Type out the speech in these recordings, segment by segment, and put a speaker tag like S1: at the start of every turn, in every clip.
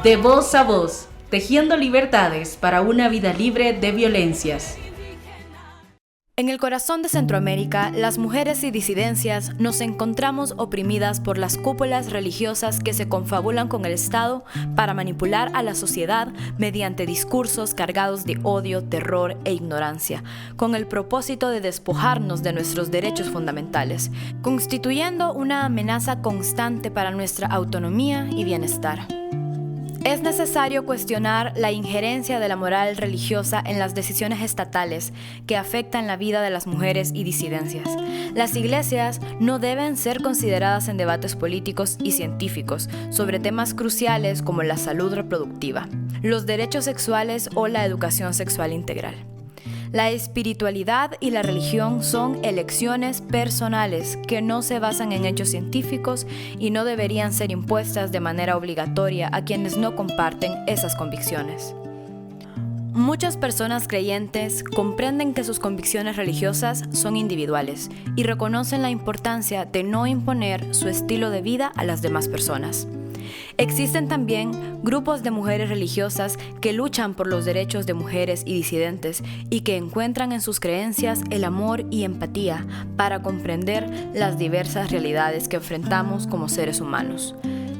S1: De voz a voz, tejiendo libertades para una vida libre de violencias.
S2: En el corazón de Centroamérica, las mujeres y disidencias nos encontramos oprimidas por las cúpulas religiosas que se confabulan con el Estado para manipular a la sociedad mediante discursos cargados de odio, terror e ignorancia, con el propósito de despojarnos de nuestros derechos fundamentales, constituyendo una amenaza constante para nuestra autonomía y bienestar. Es necesario cuestionar la injerencia de la moral religiosa en las decisiones estatales que afectan la vida de las mujeres y disidencias. Las iglesias no deben ser consideradas en debates políticos y científicos sobre temas cruciales como la salud reproductiva, los derechos sexuales o la educación sexual integral. La espiritualidad y la religión son elecciones personales que no se basan en hechos científicos y no deberían ser impuestas de manera obligatoria a quienes no comparten esas convicciones. Muchas personas creyentes comprenden que sus convicciones religiosas son individuales y reconocen la importancia de no imponer su estilo de vida a las demás personas. Existen también grupos de mujeres religiosas que luchan por los derechos de mujeres y disidentes y que encuentran en sus creencias el amor y empatía para comprender las diversas realidades que enfrentamos como seres humanos.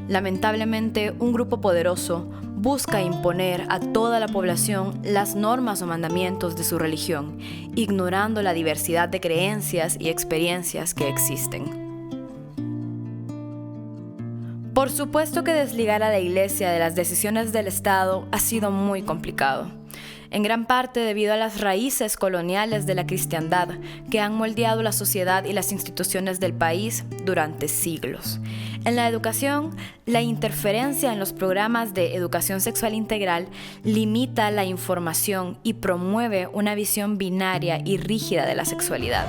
S2: Lamentablemente, un grupo poderoso busca imponer a toda la población las normas o mandamientos de su religión, ignorando la diversidad de creencias y experiencias que existen. Por supuesto que desligar a la Iglesia de las decisiones del Estado ha sido muy complicado, en gran parte debido a las raíces coloniales de la cristiandad que han moldeado la sociedad y las instituciones del país durante siglos. En la educación, la interferencia en los programas de educación sexual integral limita la información y promueve una visión binaria y rígida de la sexualidad.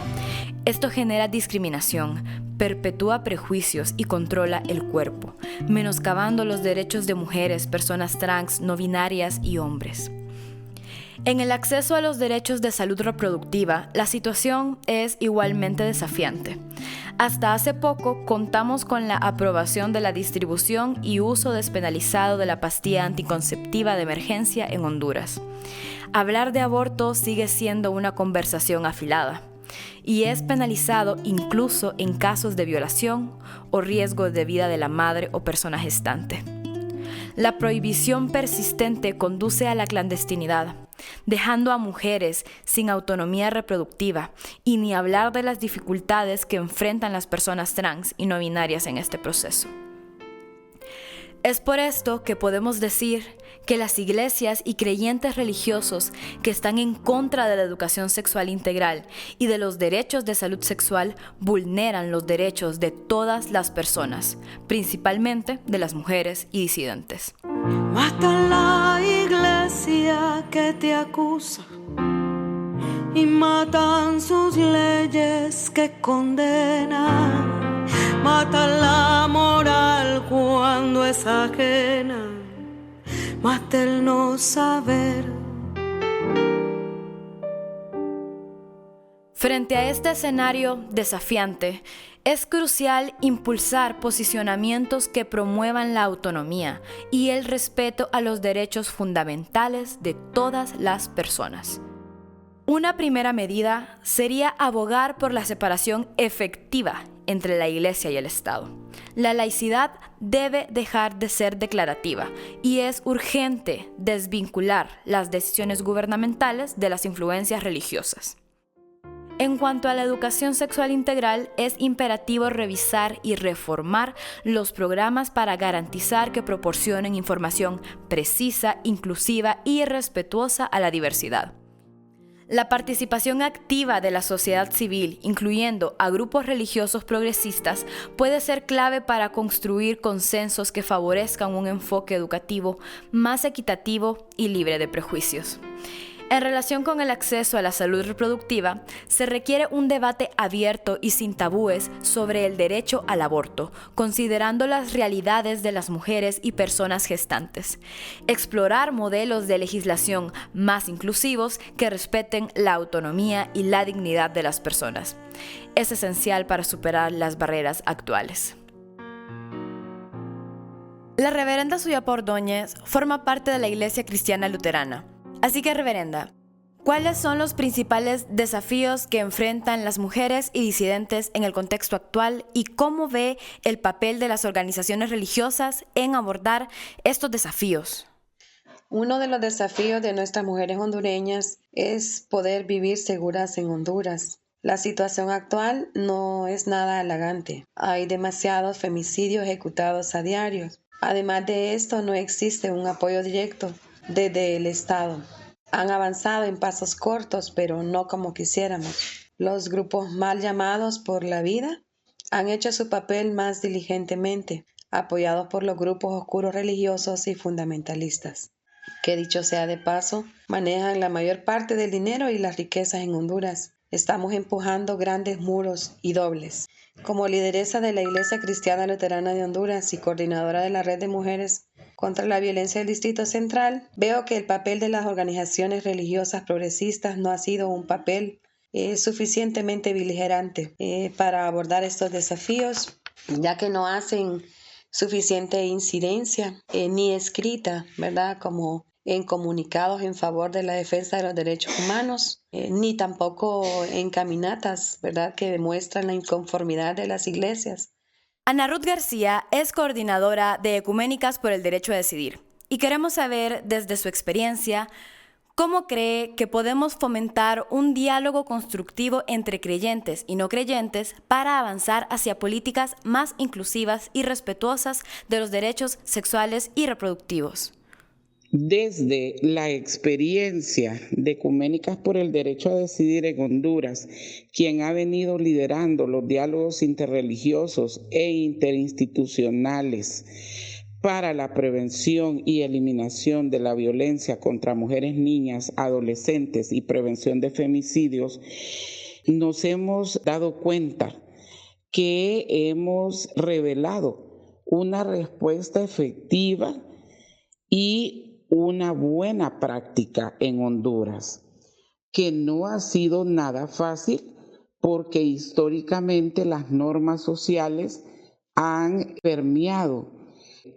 S2: Esto genera discriminación, perpetúa prejuicios y controla el cuerpo, menoscabando los derechos de mujeres, personas trans, no binarias y hombres. En el acceso a los derechos de salud reproductiva, la situación es igualmente desafiante. Hasta hace poco contamos con la aprobación de la distribución y uso despenalizado de la pastilla anticonceptiva de emergencia en Honduras. Hablar de aborto sigue siendo una conversación afilada y es penalizado incluso en casos de violación o riesgo de vida de la madre o persona gestante. La prohibición persistente conduce a la clandestinidad, dejando a mujeres sin autonomía reproductiva y ni hablar de las dificultades que enfrentan las personas trans y no binarias en este proceso. Es por esto que podemos decir que las iglesias y creyentes religiosos que están en contra de la educación sexual integral y de los derechos de salud sexual vulneran los derechos de todas las personas, principalmente de las mujeres y disidentes.
S3: Mata la iglesia que te acusa y matan sus leyes que condenan. Mata la moral cuando es ajena, mata el no saber.
S2: Frente a este escenario desafiante, es crucial impulsar posicionamientos que promuevan la autonomía y el respeto a los derechos fundamentales de todas las personas. Una primera medida sería abogar por la separación efectiva entre la Iglesia y el Estado. La laicidad debe dejar de ser declarativa y es urgente desvincular las decisiones gubernamentales de las influencias religiosas. En cuanto a la educación sexual integral, es imperativo revisar y reformar los programas para garantizar que proporcionen información precisa, inclusiva y respetuosa a la diversidad. La participación activa de la sociedad civil, incluyendo a grupos religiosos progresistas, puede ser clave para construir consensos que favorezcan un enfoque educativo más equitativo y libre de prejuicios. En relación con el acceso a la salud reproductiva, se requiere un debate abierto y sin tabúes sobre el derecho al aborto, considerando las realidades de las mujeres y personas gestantes. Explorar modelos de legislación más inclusivos que respeten la autonomía y la dignidad de las personas. Es esencial para superar las barreras actuales. La reverenda Suyapa Ordóñez forma parte de la Iglesia Cristiana Luterana. Así que, reverenda, ¿cuáles son los principales desafíos que enfrentan las mujeres y disidentes en el contexto actual y cómo ve el papel de las organizaciones religiosas en abordar estos desafíos?
S4: Uno de los desafíos de nuestras mujeres hondureñas es poder vivir seguras en Honduras. La situación actual no es nada halagante. Hay demasiados femicidios ejecutados a diario. Además de esto, no existe un apoyo directo desde el Estado. Han avanzado en pasos cortos, pero no como quisiéramos. Los grupos mal llamados por la vida han hecho su papel más diligentemente, apoyados por los grupos oscuros religiosos y fundamentalistas, que dicho sea de paso, manejan la mayor parte del dinero y las riquezas en Honduras. Estamos empujando grandes muros y dobles. Como lideresa de la Iglesia Cristiana Luterana de Honduras y coordinadora de la Red de Mujeres contra la Violencia del Distrito Central, veo que el papel de las organizaciones religiosas progresistas no ha sido un papel suficientemente beligerante para abordar estos desafíos, ya que no hacen suficiente incidencia ni escrita, ¿verdad?, como en comunicados en favor de la defensa de los derechos humanos, ni tampoco en caminatas, ¿verdad?, que demuestran la inconformidad de las iglesias.
S2: Ana Ruth García es coordinadora de Ecuménicas por el Derecho a Decidir y queremos saber desde su experiencia cómo cree que podemos fomentar un diálogo constructivo entre creyentes y no creyentes para avanzar hacia políticas más inclusivas y respetuosas de los derechos sexuales y reproductivos.
S5: Desde la experiencia de Ecuménicas por el Derecho a Decidir en Honduras, quien ha venido liderando los diálogos interreligiosos e interinstitucionales para la prevención y eliminación de la violencia contra mujeres, niñas, adolescentes y prevención de femicidios, nos hemos dado cuenta que hemos revelado una respuesta efectiva y una buena práctica en Honduras, que no ha sido nada fácil porque históricamente las normas sociales han permeado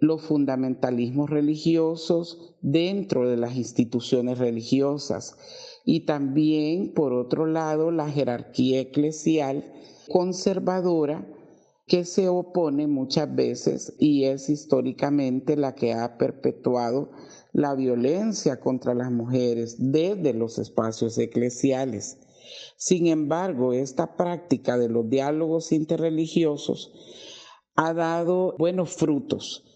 S5: los fundamentalismos religiosos dentro de las instituciones religiosas y también, por otro lado, la jerarquía eclesial conservadora que se opone muchas veces y es históricamente la que ha perpetuado la violencia contra las mujeres desde los espacios eclesiales. Sin embargo, esta práctica de los diálogos interreligiosos ha dado buenos frutos,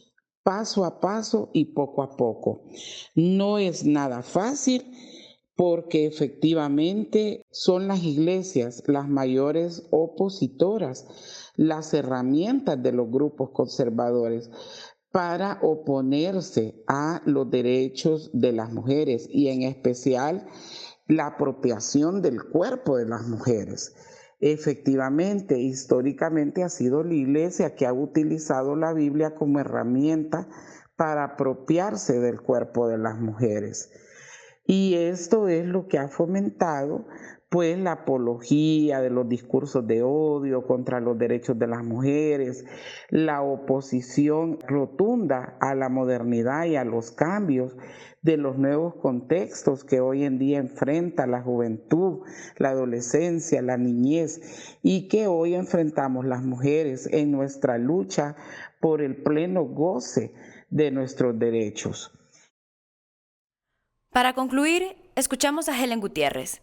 S5: paso a paso y poco a poco. No es nada fácil porque efectivamente son las iglesias las mayores opositoras, las herramientas de los grupos conservadores para oponerse a los derechos de las mujeres y en especial la apropiación del cuerpo de las mujeres. Efectivamente, históricamente ha sido la Iglesia que ha utilizado la Biblia como herramienta para apropiarse del cuerpo de las mujeres. Y esto es lo que ha fomentado pues la apología de los discursos de odio contra los derechos de las mujeres, la oposición rotunda a la modernidad y a los cambios de los nuevos contextos que hoy en día enfrenta la juventud, la adolescencia, la niñez y que hoy enfrentamos las mujeres en nuestra lucha por el pleno goce de nuestros derechos.
S2: Para concluir, escuchamos a Helen Gutiérrez.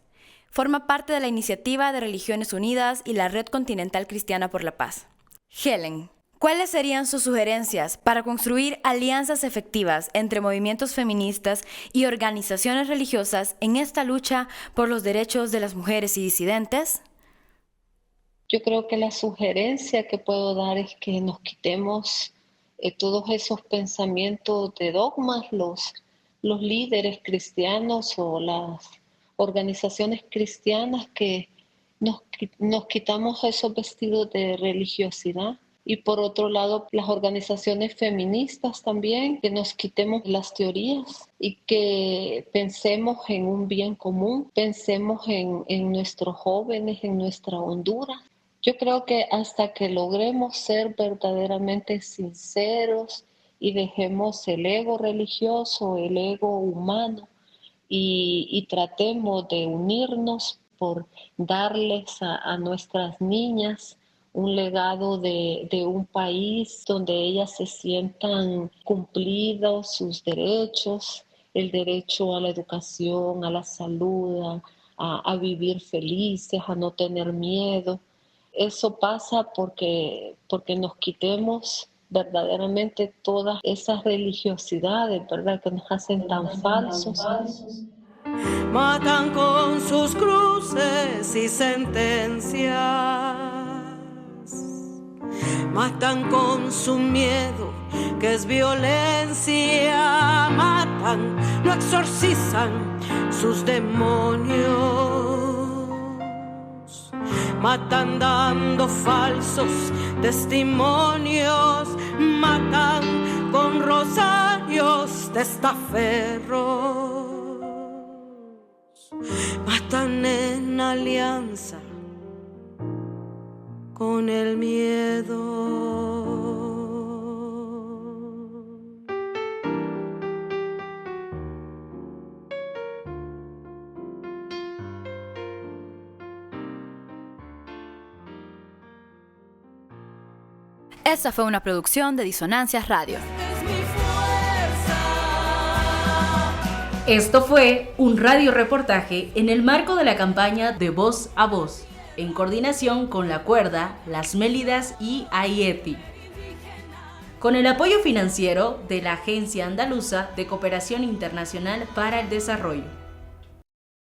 S2: Forma parte de la iniciativa de Religiones Unidas y la Red Continental Cristiana por la Paz. Helen, ¿cuáles serían sus sugerencias para construir alianzas efectivas entre movimientos feministas y organizaciones religiosas en esta lucha por los derechos de las mujeres y disidentes?
S6: Yo creo que la sugerencia que puedo dar es que nos quitemos todos esos pensamientos de dogmas, los líderes cristianos o las organizaciones cristianas que nos quitamos esos vestidos de religiosidad. Y por otro lado, las organizaciones feministas también, que nos quitemos las teorías y que pensemos en un bien común, pensemos en nuestros jóvenes, en nuestra Honduras. Yo creo que hasta que logremos ser verdaderamente sinceros y dejemos el ego religioso, el ego humano y tratemos de unirnos por darles a nuestras niñas un legado de un país donde ellas se sientan cumplidos sus derechos, el derecho a la educación, a la salud, a vivir felices, a no tener miedo. Eso pasa porque nos quitemos verdaderamente todas esas religiosidades, ¿verdad?, que nos hacen tan falsos.
S3: Matan con sus cruces y sentencias, matan con su miedo, que es violencia, matan, no exorcizan sus demonios, matan dando falsos testimonios, matan con rosarios testaferros, matan en alianza con el miedo.
S2: Esta fue una producción de Disonancias Radio.
S1: Esto fue un radioreportaje en el marco de la campaña De Voz a Voz, en coordinación con La Cuerda, Las Mélidas y AIETI, con el apoyo financiero de la Agencia Andaluza de Cooperación Internacional para el Desarrollo.